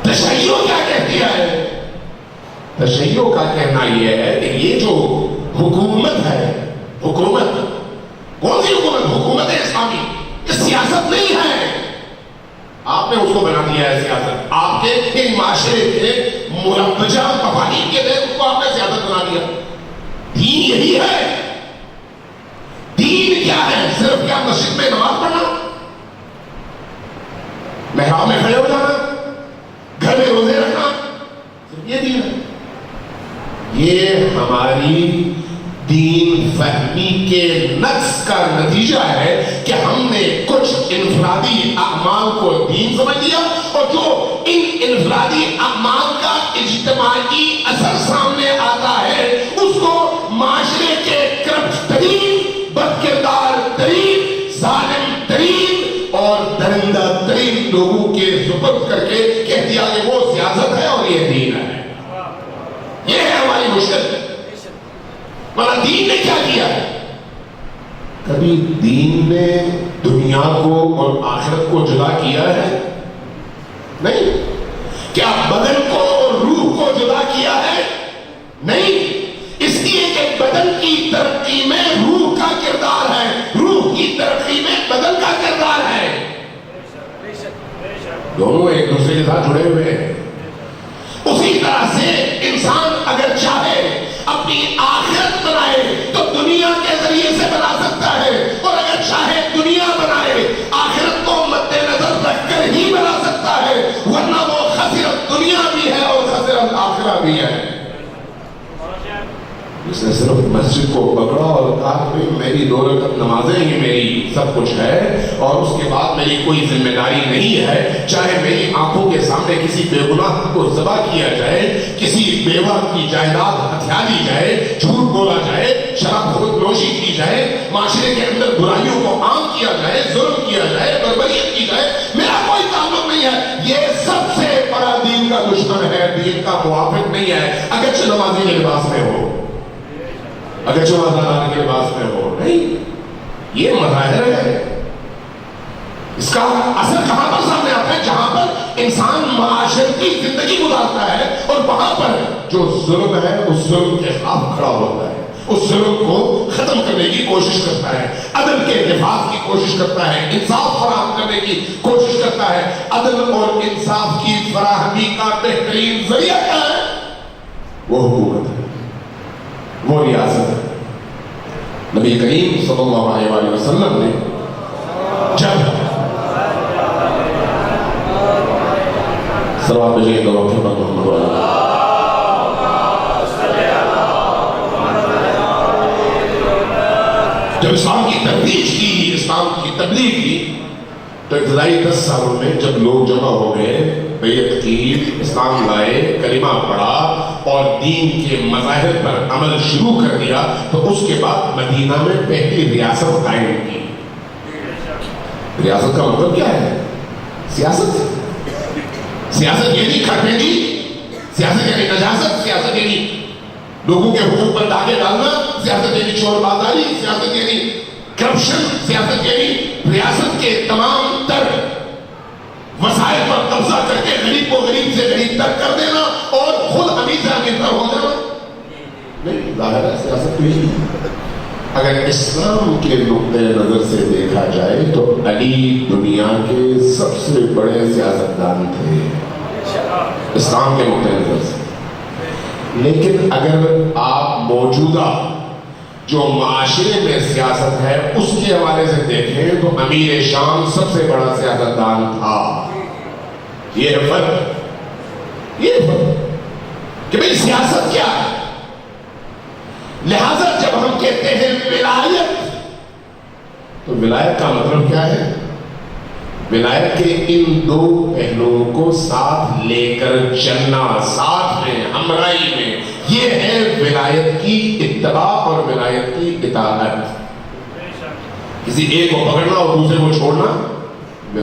تشیع کیا کہتی ہے؟ تشیع کا کہنا یہ ہے کہ یہ جو حکومت ہے، حکومت کون سی حکومت؟ حکومت اسلامی، یہ سیاست نہیں ہے. آپ نے اس کو بنا دیا ہے سیاست. آپ کے ایک معاشرے کے مروجہ مفاہیم کے تحت اس کو آپ نے سیاست بنا دیا. دین یہی ہے. دین کیا ہے؟ صرف کیا مسجد میں نماز پڑھنا، محراب میں کھڑے ہو جانا، گھر میں روزے رکھنا، یہ دین ہے؟ یہ ہماری دین فہمی کے نقص کا نتیجہ ہے کہ ہم نے کچھ انفرادی اعمال کو دین سمجھ لیا، اور جو ان انفرادی اعمال کا اجتماعی اثر سامنے آتا ہے اس کو معاشرے کے کرپٹ ترین، بد کردار ترین، ظالم ترین اور درندہ ترین لوگوں کے سپرد کر کے کہہ دیا کہ وہ سیاست ہے اور یہ دین ہے. یہ ہے ہماری مشکل. مگر دین نے کیا کیا ہے؟ کبھی دین نے دنیا کو اور آخرت کو جدا کیا ہے؟ نہیں. کیا بدن کو اور روح کو جدا کیا ہے؟ نہیں. اس لیے کہ بدن کی ترقی میں روح کا کردار ہے، روح کی ترقی میں بدن کا کردار ہے. دونوں ایک دوسرے کے ساتھ جڑے ہوئے ہیں. اسی طرح سے انسان اگر چاہے اپنی آخرت بنائے تو دنیا کے ذریعے سے بنا سکتا ہے، اور اگر چاہے دنیا بنائے آخرت کو مد نظر رکھ کر ہی بنا سکتا ہے، ورنہ وہ خسرت دنیا بھی ہے اور خسرت آخرہ بھی ہے. اس نے صرف مسجد کو پکڑا اور کہا کہ میری 2 رکعت نمازیں ہی میری سب کچھ ہے، اور اس کے بعد میری کوئی ذمہ داری نہیں ہے. چاہے میری آنکھوں کے سامنے کسی بے گناہ کو ذبح کیا جائے، کسی بیوہ کی جائیداد ہتھیا دی جائے، جھوٹ بولا جائے، شراب خود نوشی کی جائے، معاشرے کے اندر برائیوں کو عام کیا جائے، ظلم کیا جائے، بربریت کی جائے، میرا کوئی تعلق نہیں ہے. یہ سب سے بڑا دین کا دشمن ہے، دین کا موافق نہیں ہے، اگرچہ نمازی کے لباس میں ہو، اگرچہ مزارات کے لباس میں ہو. نہیں، یہ مظاہر ہے. اس کا اثر کہاں پر سامنے آتا ہے؟ جہاں پر انسان معاشرتی زندگی گزارتا ہے اور وہاں پر جو ظلم ہے اس ظلم کے خلاف کھڑا ہوتا ہے، اس ظلم کو ختم کرنے کی کوشش کرتا ہے، عدل کے نفاذ کی کوشش کرتا ہے، انصاف فراہم کرنے کی کوشش کرتا ہے. عدل اور انصاف کی فراہمی کا بہترین ذریعہ کیا ہے؟ وہ حکومت ہے، وہ ریاست ہے. نبی کریم صلی اللہ علیہ وآلہ وسلم نے جب سلوات بھیجیے تو محمد جب اسلام کی ترویج کی، اسلام کی تبلیغ کی، تو ابتدائی 10 سالوں میں جب لوگ جمع ہو گئے، بیعت کی، اسلام لائے، کلمہ پڑھا اور دین کے مظاہر پر عمل شروع کر دیا، تو اس کے بعد مدینہ میں پہلی ریاست قائم کی. ریاست کا مطلب کیا ہے؟ سیاست. سیاست یعنی کھڑپیدی، سیاست یعنی نجاست، سیاست یعنی لوگوں کے حقوق پر داغے ڈالنا، سیاست یعنی چور بازاری، سیاست یعنی کرپشن، سیاست یعنی ریاست کے تمام تر وسائل پر قبضہ کر کے غریب کو غریب سے غریب تر کر دینا اور خود امیر سے امیر تر ہو جانا. نہیں، ظاہر ہے سیاست بھی. اگر اسلام کے نقطۂ نظر سے دیکھا جائے تو علی دنیا کے سب سے بڑے سیاستدان تھے اسلام کے نقطۂ نظر سے. لیکن اگر آپ موجودہ جو معاشرے میں سیاست ہے اس کے حوالے سے دیکھیں تو امیر شام سب سے بڑا سیاستدان تھا. یہ فرق، یہ فرق کہ بھئی سیاست کیا ہے. لہذا جب ہم کہتے ہیں ولایت، تو ولایت کا مطلب کیا ہے؟ ولایت کے ان 2 پہلوؤں کو ساتھ لے کر چلنا، ساتھ میں، ہمراہی میں، یہ ہے ولایت کی اتباع اور ولایت کی اطاعت. کسی ایک کو پکڑنا اور دوسرے کو چھوڑنا